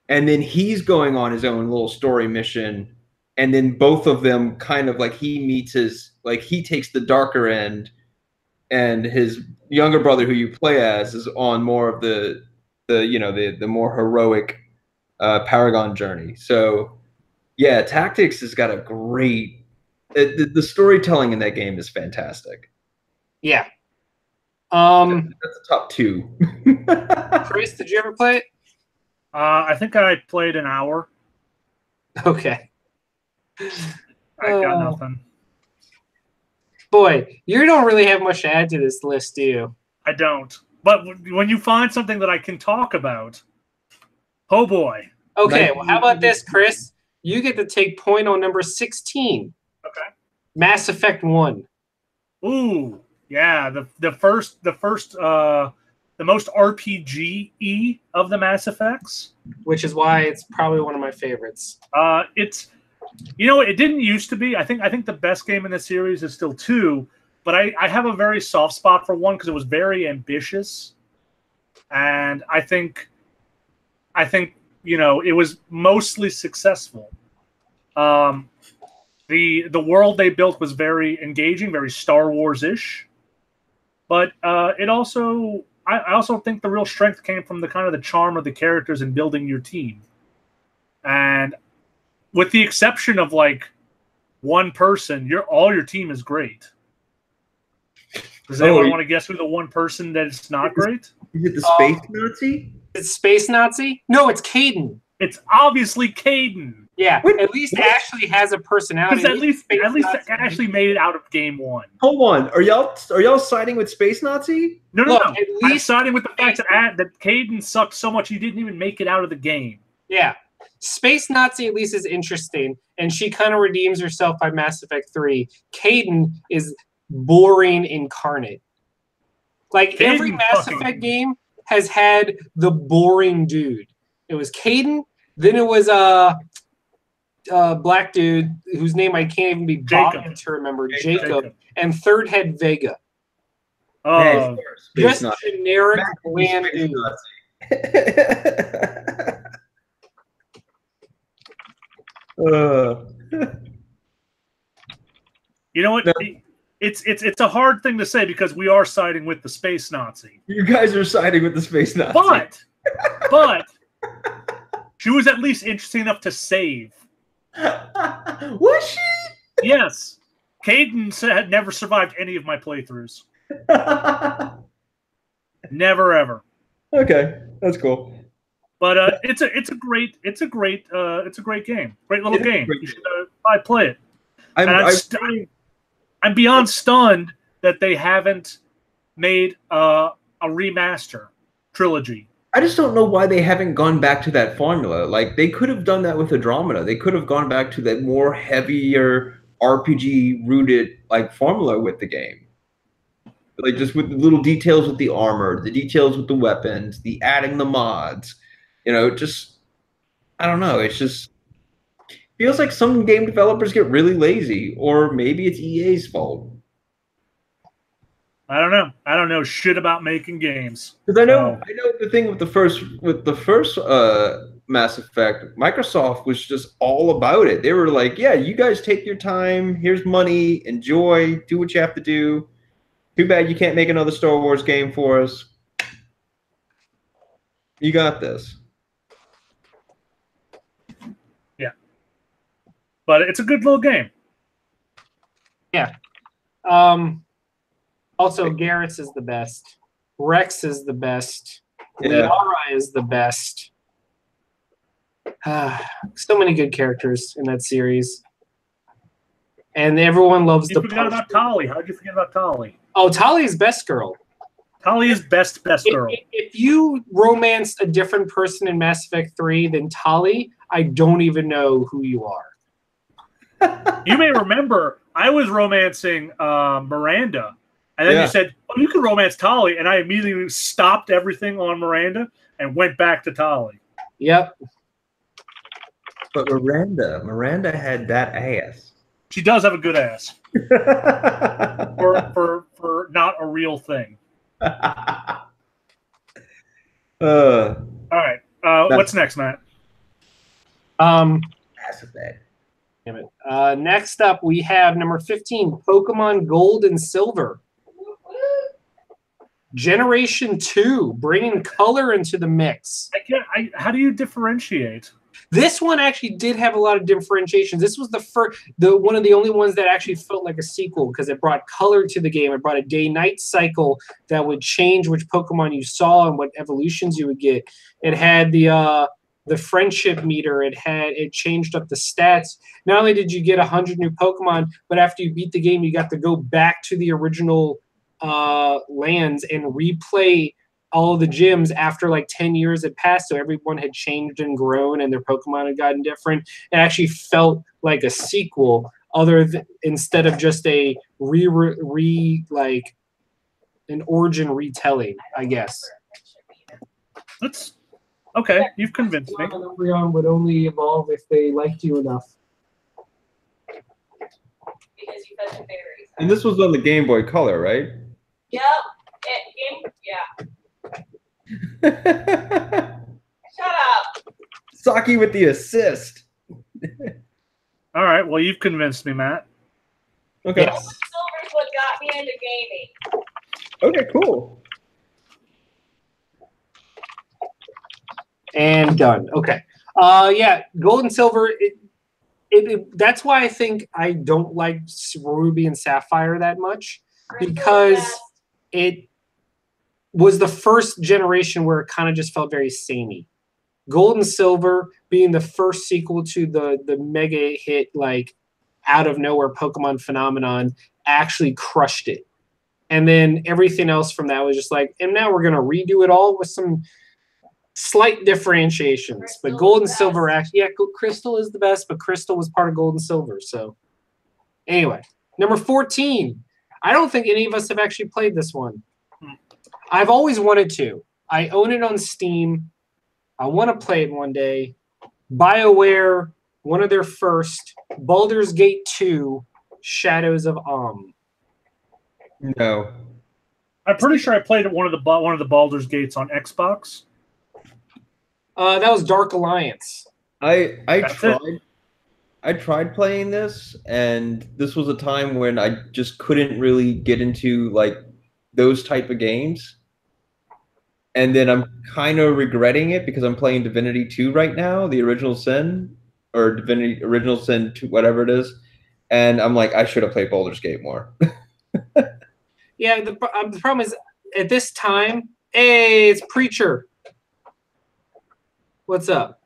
and then he's going on his own little story mission, and then both of them kind of like he takes the darker end, and his younger brother who you play as is on more of the more heroic Paragon journey. So yeah, Tactics has got a great the storytelling in that game is fantastic. Yeah. That's the top 2. Chris, did you ever play it? I think I played an hour. Okay. I got nothing. Boy, you don't really have much to add to this list, do you? I don't. But when you find something that I can talk about, oh boy. Okay, well, how about this, Chris? You get to take point on number 16. Okay. Mass Effect 1. Ooh, yeah, the most RPG-y of the Mass Effects. Which is why it's probably one of my favorites. It didn't used to be. I think the best game in the series is still 2, but I have a very soft spot for 1 because it was very ambitious, and I think it was mostly successful. The world they built was very engaging, very Star Wars-ish, but I also think the real strength came from the kind of the charm of the characters and building your team. And with the exception of like one person, all your team is great. Does anyone want to guess who the one person that is not great? Is it the Space Nazi? It's Space Nazi? No, it's Caden. It's obviously Caden. Yeah, at least Ashley has a personality. Because at least Ashley made it out of game 1. Hold on, are y'all siding with Space Nazi? No. I'm siding with the fact that Caden sucked so much he didn't even make it out of the game. Yeah, Space Nazi at least is interesting, and she kind of redeems herself by Mass Effect 3. Caden is boring incarnate. Like every Mass Effect game, has had the boring dude. It was Caden, then it was black dude whose name I can't even be bothered to remember, Jacob, and third had Vega. Oh, just generic bland dude. You know what? No. It's a hard thing to say because we are siding with the space Nazi. You guys are siding with the space Nazi. But she was at least interesting enough to save. Was she? Yes. Caden had never survived any of my playthroughs. Never ever. Okay, that's cool. But it's a great game. Great little game. You should probably play it. I'm beyond stunned that they haven't made a remaster trilogy. I just don't know why they haven't gone back to that formula. Like, they could have done that with Andromeda. They could have gone back to that more heavier RPG-rooted like formula with the game. Like, just with the little details with the armor, the details with the weapons, the adding the mods. You know, just, I don't know. It's just feels like some game developers get really lazy, or maybe it's EA's fault. I don't know. I don't know shit about making games. Because I know the thing with the first Mass Effect, Microsoft was just all about it. They were like, "Yeah, you guys take your time. Here's money. Enjoy. Do what you have to do. Too bad you can't make another Star Wars game for us. You got this." Yeah, but it's a good little game. Yeah. Also, Garrus is the best. Rex is the best. Yeah. Liara is the best. So many good characters in that series. And everyone loves You forgot about Tali. How did you forget about Tali? Oh, Tali is best girl. Tali is best girl. If you romanced a different person in Mass Effect 3 than Tali, I don't even know who you are. You may remember I was romancing Miranda. And then you said, "Oh, you can romance Tali," and I immediately stopped everything on Miranda and went back to Tali. Yep. But Miranda had that ass. She does have a good ass for not a real thing. All right, what's next, Matt? Mass Effect. Damn it. Next up, we have number 15, Pokemon Gold and Silver. Generation 2, bringing color into the mix. How do you differentiate? This one actually did have a lot of differentiations. This was one of the only ones that actually felt like a sequel because it brought color to the game. It brought a day-night cycle that would change which Pokemon you saw and what evolutions you would get. It had the friendship meter. It changed up the stats. Not only did you get 100 new Pokemon, but after you beat the game, you got to go back to the original lands and replay all of the gyms after like 10 years had passed, so everyone had changed and grown and their Pokemon had gotten different. It actually felt like a sequel instead of just a an origin retelling, I guess. That's okay. You've convinced me. Umbreon would only evolve if they liked you enough. Because you fed the berries. And this was on the Game Boy Color, right? Yep. Shut up. Saki with the assist. All right. Well, you've convinced me, Matt. Okay. Yes. Silver's what got me into gaming. Okay, cool. And done. Okay. Yeah, Gold and Silver. That's why I think I don't like Ruby and Sapphire that much, because it was the first generation where it kind of just felt very samey. Gold and Silver being the first sequel to the mega hit, like out of nowhere Pokemon phenomenon, actually crushed it. And then everything else from that was just like, and now we're gonna redo it all with some slight differentiations. Crystal but Gold and best. Silver actually, yeah, Crystal is the best, but Crystal was part of Gold and Silver. So anyway, number 14. I don't think any of us have actually played this one. I've always wanted to. I own it on Steam. I want to play it one day. BioWare, one of their first, Baldur's Gate 2, Shadows of Amn. No. I'm pretty sure I played one of the Baldur's Gates on Xbox. That was Dark Alliance. I That's tried it. I tried playing this, and this was a time when I just couldn't really get into like those type of games. And then I'm kind of regretting it because I'm playing Divinity 2 right now, the Original Sin, or Divinity Original Sin 2, whatever it is. And I'm like, I should have played Baldur's Gate more. Yeah, the problem is at this time, hey, it's Preacher. What's up?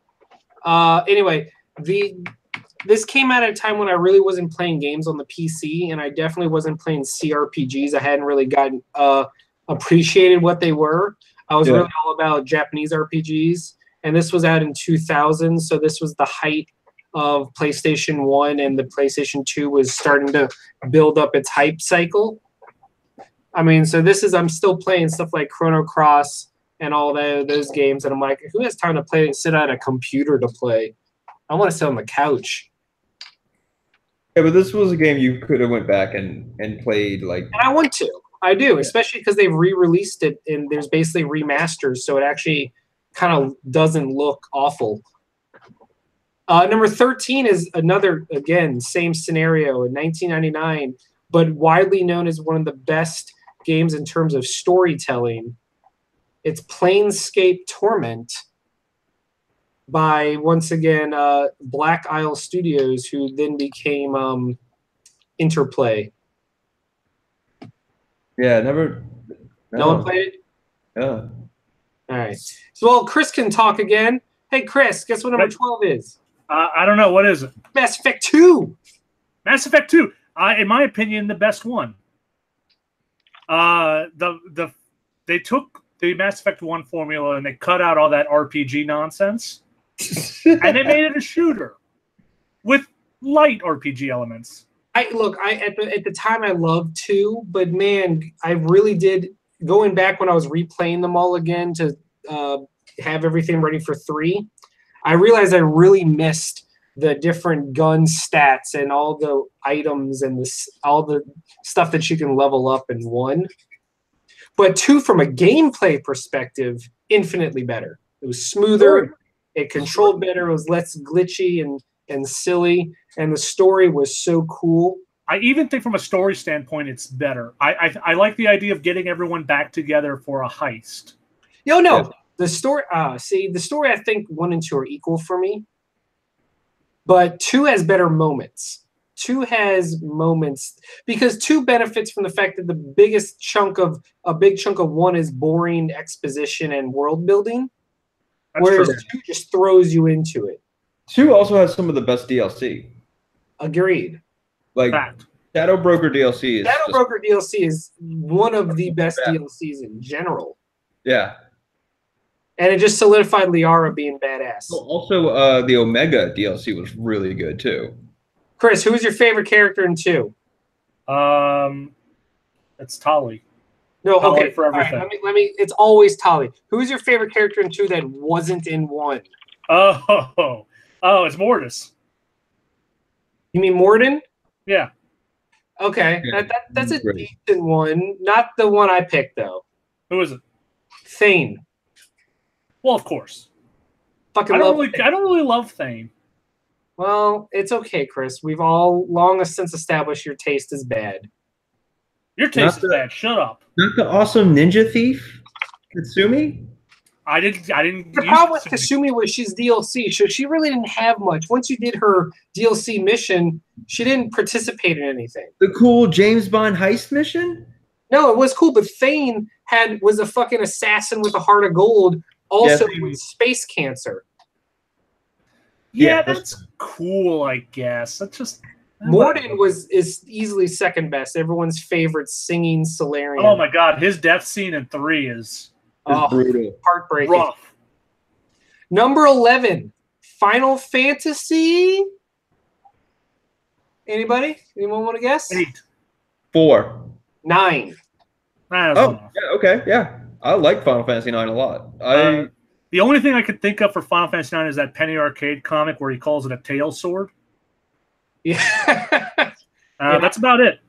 Anyway, this came out at a time when I really wasn't playing games on the PC, and I definitely wasn't playing CRPGs. I hadn't really gotten appreciated what they were. I was really all about Japanese RPGs, and this was out in 2000, so this was the height of PlayStation 1, and the PlayStation 2 was starting to build up its hype cycle. I mean, so I'm still playing stuff like Chrono Cross and all those games, and I'm like, who has time to play and sit at a computer to play? I want to sit on the couch. Yeah, but this was a game you could have went back and played like. And I want to. I do, especially because they've re-released it and there's basically remasters, so it actually kind of doesn't look awful. Number 13 is another, again, same scenario in 1999, but widely known as one of the best games in terms of storytelling. It's Planescape Torment by, once again, Black Isle Studios, who then became Interplay. Yeah, never. No one played it? Yeah. All right. So, well, Chris can talk again. Hey, Chris, guess what number 12 is? I don't know. What is it? Mass Effect 2. Mass Effect 2. In my opinion, the best one. They took the Mass Effect 1 formula and they cut out all that RPG nonsense. And they made it a shooter with light RPG elements. At the time I loved 2, but man, I really did, going back when I was replaying them all again to have everything ready for 3, I realized I really missed the different gun stats and all the items and all the stuff that you can level up in 1. But 2, from a gameplay perspective, infinitely better. It was smoother, it controlled better, it was less glitchy and silly, and the story was so cool. I even think from a story standpoint, it's better. I like the idea of getting everyone back together for a heist. No. Yeah. The story, the story, I think 1 and 2 are equal for me. But 2 has better moments. 2 has moments because 2 benefits from the fact that a big chunk of 1 is boring exposition and world building. That's whereas true. 2 just throws you into it. 2 also has some of the best DLC. Agreed. Like Fact. Shadow Broker DLC is Broker DLC is one of the best DLCs in general. Yeah. And it just solidified Liara being badass. Also, the Omega DLC was really good too. Chris, who is your favorite character in 2? It's Tali. No, Tali okay. for everything. All right, let me. It's always Tali. Who is your favorite character in 2 that wasn't in 1? Oh, it's Mortis. You mean Morden? Yeah. Okay, Yeah, that's a great. decent one. Not the one I picked though. Who is it? Thane. Well, of course. Fucking I love. don't really love Thane. Well, it's okay, Chris. We've all long since established your taste is bad. Your taste is bad. Shut up. Not the awesome ninja thief, Katsumi? I didn't. The problem with Kasumi was she's DLC, so she really didn't have much. Once you did her DLC mission, she didn't participate in anything. The cool James Bond heist mission? No, it was cool, but Thane was a fucking assassin with a heart of gold, also with space cancer. Yeah, that's cool, I guess. That's just Morden is easily second best. Everyone's favorite singing Solarian. Oh my god, his death scene in 3 is brutal. Heartbreaking. rough. Number 11, Final Fantasy. Anybody? Anyone want to guess? 8. 4. 9. Oh, yeah, okay, yeah. I like Final Fantasy 9 a lot. The only thing I could think of for Final Fantasy 9 is that Penny Arcade comic where he calls it a tail sword. Yeah. That's about it.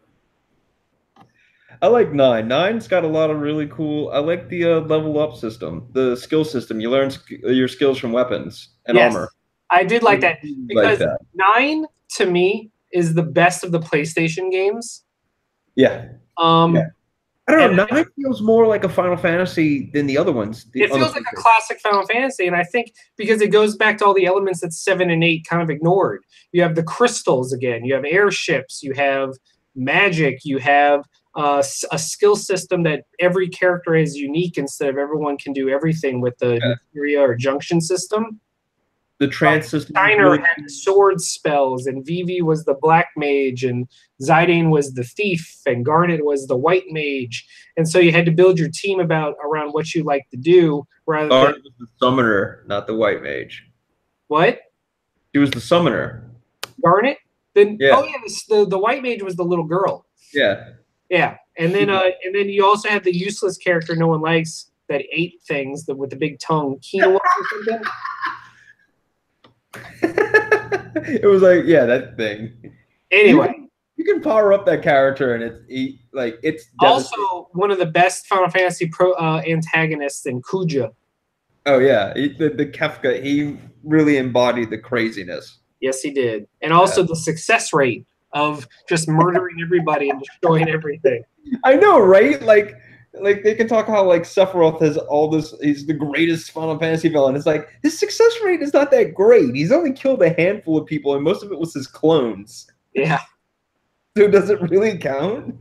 I like 9. 9's got a lot of really cool. I like the level up system, the skill system. You learn your skills from weapons and armor. I did like that because Like that. 9 to me is the best of the PlayStation games. Yeah. Yeah. I don't know. 9 feels more like a Final Fantasy than the other ones. It feels like a classic Final Fantasy, and I think because it goes back to all the elements that 7 and 8 kind of ignored. You have the crystals again. You have airships. You have magic. You have a skill system that every character is unique instead of everyone can do everything with the materia or junction system. The trance system. Steiner had sword spells, and Vivi was the black mage, and Zidane was the thief, and Garnet was the white mage. And so you had to build your team around what you like to do, rather Garnet than was the summoner, not the white mage. what? She was the summoner. Garnet? Then Yeah. oh yeah, the white mage was the little girl. Yeah. Yeah, and then you also had the useless character no one likes that ate things with the big tongue, quinoa or something. It was like, yeah, that thing. Anyway, you can power up that character, and it's also one of the best Final Fantasy antagonists in Kuja. Oh yeah, the Kefka, he really embodied the craziness. Yes, he did, and also the success rate of just murdering everybody and destroying everything. I know, right? Like they can talk how like Sephiroth has all this. He's the greatest Final Fantasy villain. It's like his success rate is not that great. He's only killed a handful of people, and most of it was his clones. Yeah. So does it really count?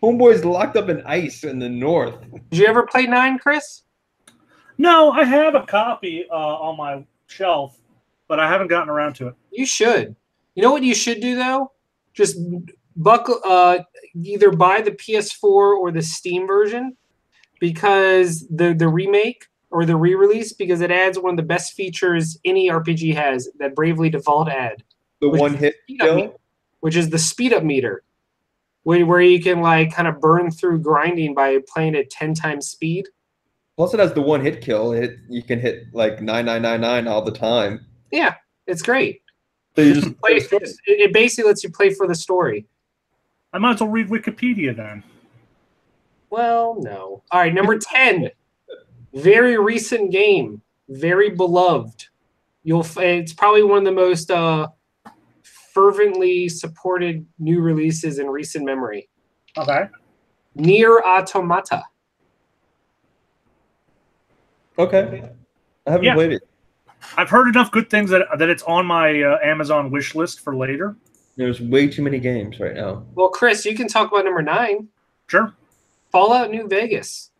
Homeboy's locked up in ice in the north. Did you ever play 9, Chris? No, I have a copy on my shelf, but I haven't gotten around to it. You should. You know what you should do though? Just either buy the PS4 or the Steam version, because the remake or the re-release, because it adds one of the best features any RPG has, that Bravely Default add. The one hit kill? Which is the speed up meter, where you can like kind of burn through grinding by playing at 10 times speed. Plus, it has the one hit kill. You can hit like 9999 all the time. Yeah, it's great. So you just play. It basically lets you play for the story. I might as well read Wikipedia then. Well, no. All right, number 10. Very recent game, very beloved. It's probably one of the most fervently supported new releases in recent memory. Okay. Nier Automata. Okay. I haven't played it. I've heard enough good things that it's on my Amazon wish list for later. There's way too many games right now. Well, Chris, you can talk about number 9. Sure. Fallout New Vegas.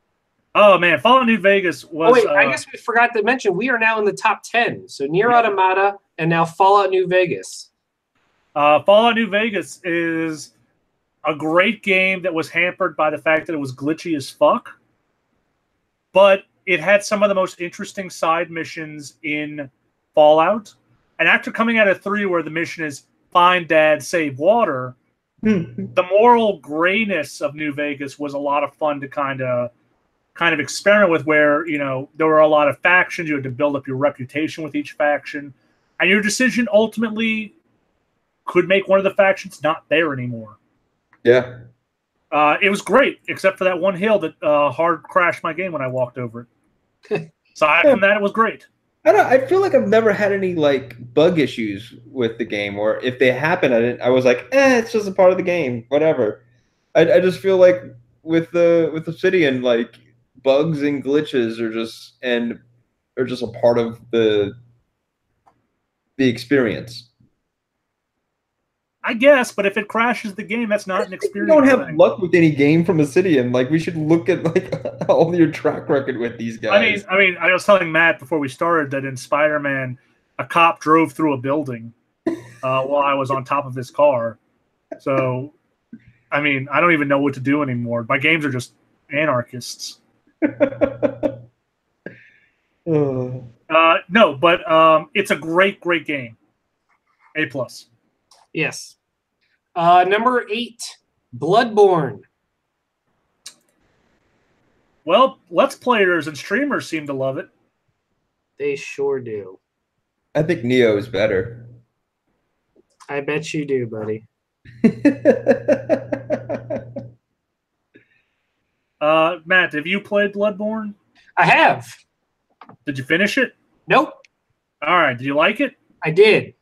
Oh, man. Fallout New Vegas was... Oh, wait. I guess we forgot to mention, we are now in the top 10. So Nier Automata and now Fallout New Vegas. Fallout New Vegas is a great game that was hampered by the fact that it was glitchy as fuck. But it had some of the most interesting side missions in Fallout. And after coming out of 3, where the mission is find dad, save water, the moral grayness of New Vegas was a lot of fun to kind of experiment with, where, you know, there were a lot of factions. You had to build up your reputation with each faction. And your decision ultimately could make one of the factions not there anymore. Yeah. It was great, except for that one hill that hard crashed my game when I walked over it. Aside from that, it was great. I feel like I've never had any like bug issues with the game, or if they happen, I was like, it's just a part of the game, whatever. I just feel like with Obsidian, like bugs and glitches are just a part of the experience. I guess, but if it crashes the game, that's not an experience. You don't have luck with any game from Obsidian. Like, we should look at like all your track record with these guys. I mean, I was telling Matt before we started that in Spider-Man, a cop drove through a building while I was on top of his car. So, I mean, I don't even know what to do anymore. My games are just anarchists. No, but it's a great game. A+. Yes. Number 8, Bloodborne. Well, Let's Players and streamers seem to love it. They sure do. I think Neo is better. I bet you do, buddy. Matt, have you played Bloodborne? I have. Did you finish it? Nope. All right. Did you like it? I did.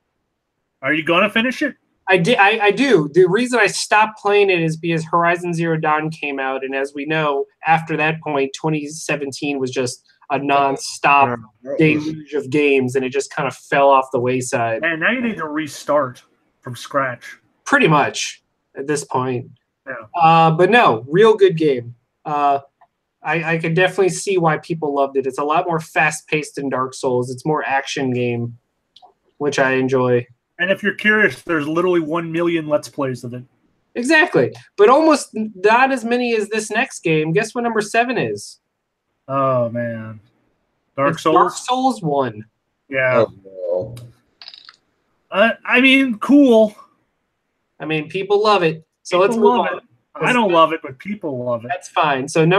Are you going to finish it? I did. I do. The reason I stopped playing it is because Horizon Zero Dawn came out, and as we know, after that point, 2017 was just a non-stop deluge of games, and it just kind of fell off the wayside. And now you need to restart from scratch. Pretty much at this point. Yeah. But no, real good game. I can definitely see why people loved it. It's a lot more fast-paced than Dark Souls. It's more action game, which I enjoy. And if you're curious, there's literally 1 million Let's Plays of it. Exactly. But almost not as many as this next game. Guess what number 7 is? Oh, man. Dark Souls? Dark Souls 1. Yeah. Oh, no. I mean, cool. I mean, people love it. So People let's move love on. it. I don't love it, but people love it. That's fine. So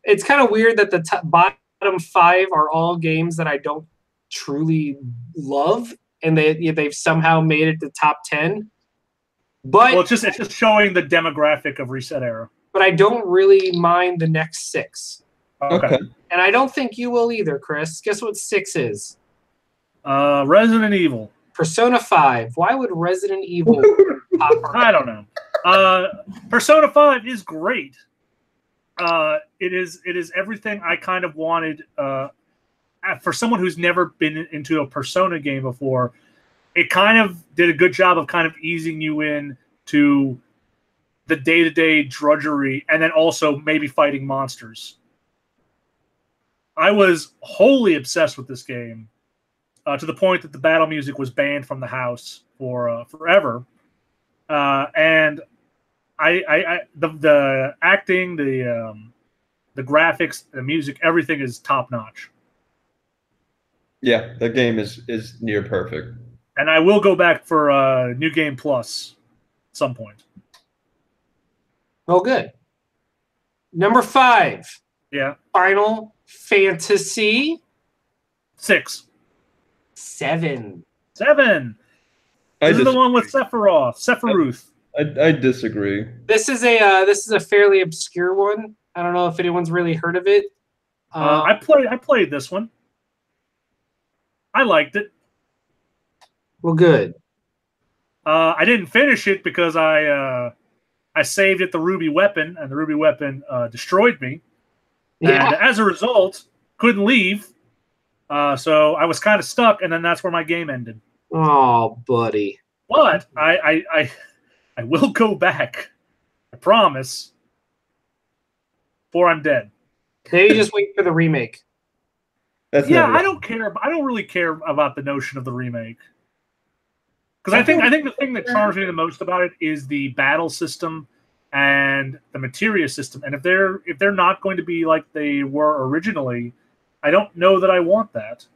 it's kind of weird that the bottom 5 are all games that I don't truly love, and they've somehow made it the top 10. But Well, it's just showing the demographic of Reset Era. but I don't really mind the next 6. Okay. And I don't think you will either, Chris. Guess what 6 is? Resident Evil. Persona 5. Why would Resident Evil pop up? I don't know. Persona 5 is great. It is everything I kind of wanted. For someone who's never been into a Persona game before, it kind of did a good job of kind of easing you in to the day-to-day drudgery, and then also maybe fighting monsters. I was wholly obsessed with this game, to the point that the battle music was banned from the house for forever. And the acting, the graphics, the music, everything is top notch. Yeah, the game is near perfect. And I will go back for New Game Plus at some point. Oh, good. Number 5. Yeah. Final Fantasy 6. 7. 7. This is the one with Sephiroth. I disagree. This is a fairly obscure one. I don't know if anyone's really heard of it. I played this one. I liked it. Well, good. I didn't finish it because I saved at the Ruby Weapon, and the Ruby Weapon destroyed me. Yeah. And as a result, couldn't leave. So I was kind of stuck, and then that's where my game ended. Oh, buddy. But I will go back. I promise. Before I'm dead. Maybe just wait for the remake. That's Yeah, never- I don't care. I don't really care about the notion of the remake. Because I think the thing that charms me the most about it is the battle system and the materia system. And if they're not going to be like they were originally, I don't know that I want that.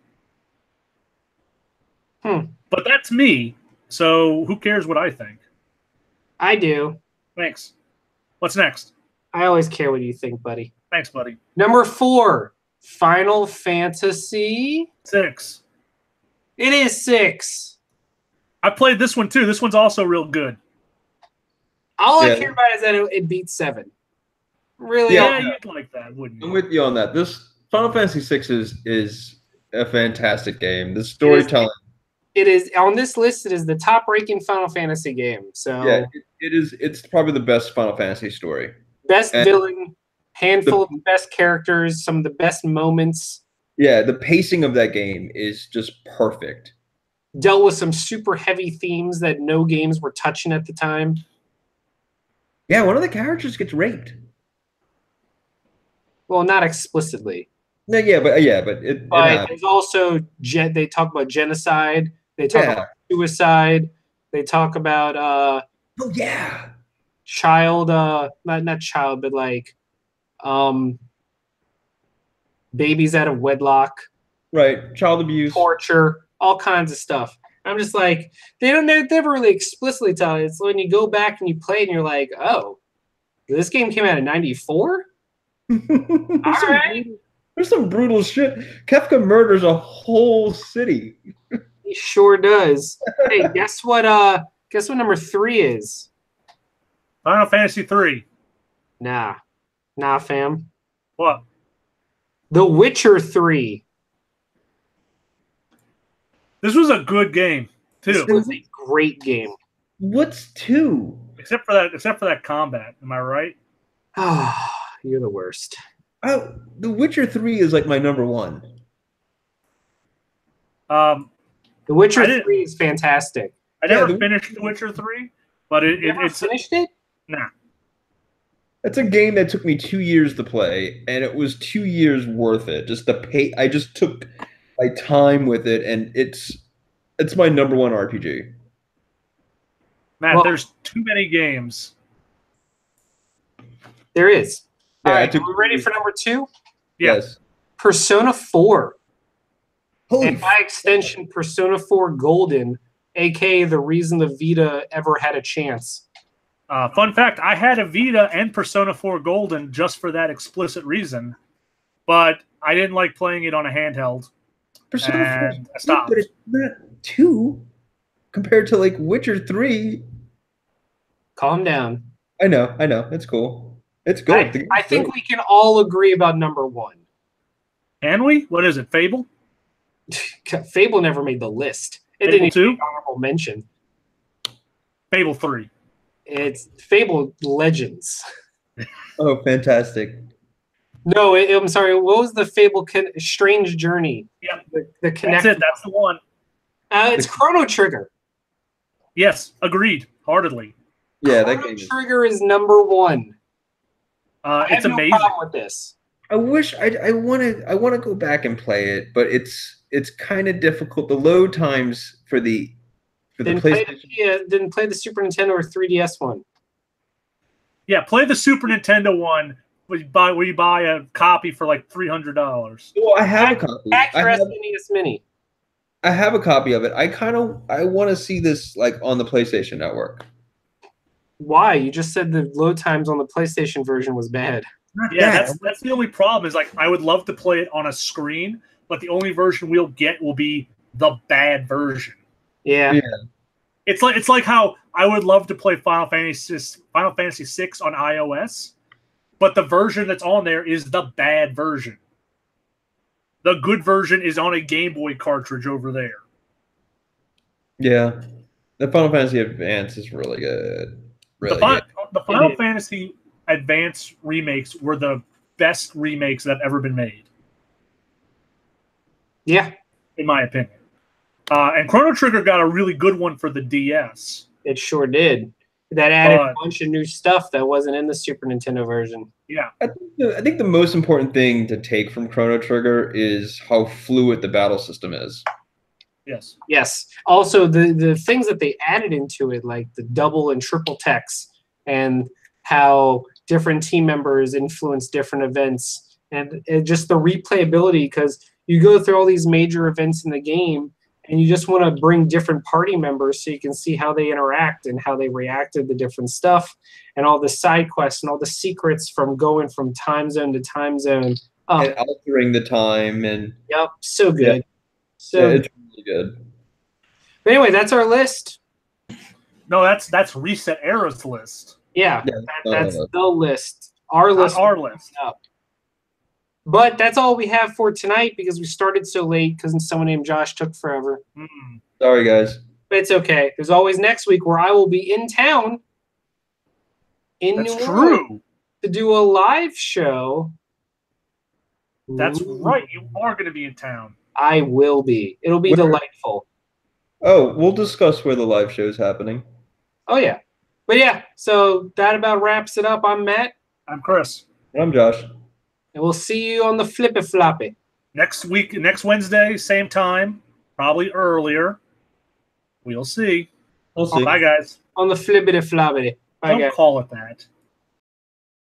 But that's me. So who cares what I think? I do. Thanks. What's next? I always care what you think, buddy. Thanks, buddy. Number 4, Final Fantasy. 6. It is 6. I played this one too. This one's also real good. All I Yeah. care about is that it beats 7. Really? Yeah, you'd like that, wouldn't I'm you? with you on that. This Final Fantasy VI is a fantastic game. The storytelling. It is on this list. It is the top-ranking Final Fantasy game. So Yeah, it is. It's probably the best Final Fantasy story. best and villain, handful of the best characters, some of the best moments. Yeah, the pacing of that game is just perfect. Dealt with some super heavy themes that no games were touching at the time. Yeah, one of the characters gets raped. Well, not explicitly. No, but it But happens. there's also they talk about genocide. They talk Yeah. about suicide. They talk about Oh yeah. child, not child, but like babies out of wedlock, Right. Child abuse. torture, all kinds of stuff. I'm just like, they never really explicitly tell you. It's when you go back and you play it and you're like, oh, this game came out in 94? There's some brutal shit. Kefka murders a whole city. He sure does. Hey, guess what? Guess what number 3 is? Final Fantasy 3. Nah, fam. What? The Witcher 3. This was a good game too. This was a great game. What's 2? Except for that combat. Am I right? Ah, you're the worst. The Witcher 3 is like my number 1. The Witcher 3 is fantastic. I never finished The Witcher 3, but it's finished it? Nah. That's a game that took me 2 years to play, and it was 2 years worth it. Just the pay. I just took my time with it, and it's my number 1 RPG. Matt, there's too many games. There is. Yeah, all right, are we ready for number 2? Yes. Persona 4. Holy and by extension, Persona 4 Golden, aka the reason the Vita ever had a chance. Fun fact, I had a Vita and Persona 4 Golden just for that explicit reason, but I didn't like playing it on a handheld. Persona 4, I stopped. but it's not 2 compared to like Witcher 3. Calm down. I know. It's cool. It's good. I think we can all agree about number 1. Can we? What is it, Fable? Fable never made the list. It Fable didn't 2? even make honorable mention. Fable 3. It's Fable Legends. Oh, fantastic. No, I'm sorry. What was the Fable Strange Journey? Yep. The Connect. That's it. That's the one. It's Chrono Trigger. Yes, agreed. Heartedly. Yeah, Chrono that game. Trigger is number 1. It's amazing. No problem with this. I wish I want to go back and play it, but it's kind of difficult. The load times for the PlayStation. Didn't play the Super Nintendo or 3DS one. Yeah, play the Super Nintendo one where you buy a copy for like $300. Well, I have a copy. NES Mini. I have a copy of it. I want to see this like on the PlayStation Network. Why? You just said the load times on the PlayStation version was bad. Yeah, that's the only problem. Is like I would love to play it on a screen, but the only version we'll get will be the bad version. Yeah. It's like how I would love to play Final Fantasy VI on iOS, but the version that's on there is the bad version. The good version is on a Game Boy cartridge over there. Yeah, the Final Fantasy Advance is really good. Really good. The Final Fantasy Advance remakes were the best remakes that have ever been made. Yeah, in my opinion. And Chrono Trigger got a really good one for the DS. It sure did. That added a bunch of new stuff that wasn't in the Super Nintendo version. Yeah. I think the most important thing to take from Chrono Trigger is how fluid the battle system is. Yes. Yes. Also, the things that they added into it, like the double and triple techs, and how different team members influence different events, and just the replayability, because you go through all these major events in the game, and you just want to bring different party members so you can see how they interact and how they reacted to different stuff, and all the side quests and all the secrets from going from time zone to time zone. And altering the time and yep, so good. Yeah. So it's really good. But anyway, that's our list. No, that's Reset Era's list. Yeah, that's the list. Our list. Our list. Up. But that's all we have for tonight because we started so late because someone named Josh took forever. Sorry, guys. But it's okay. There's always next week where I will be in town in New Orleans to do a live show. That's right. You are going to be in town. I will be. It'll be delightful. Oh, we'll discuss where the live show is happening. Oh, yeah. But yeah, so that about wraps it up. I'm Matt. I'm Chris. And I'm Josh. And we'll see you on the Flippy Floppy. Next Wednesday, same time, probably earlier. We'll see. We'll see. Bye, guys. On the Flippity Floppy. Bye, Don't guys. call it that.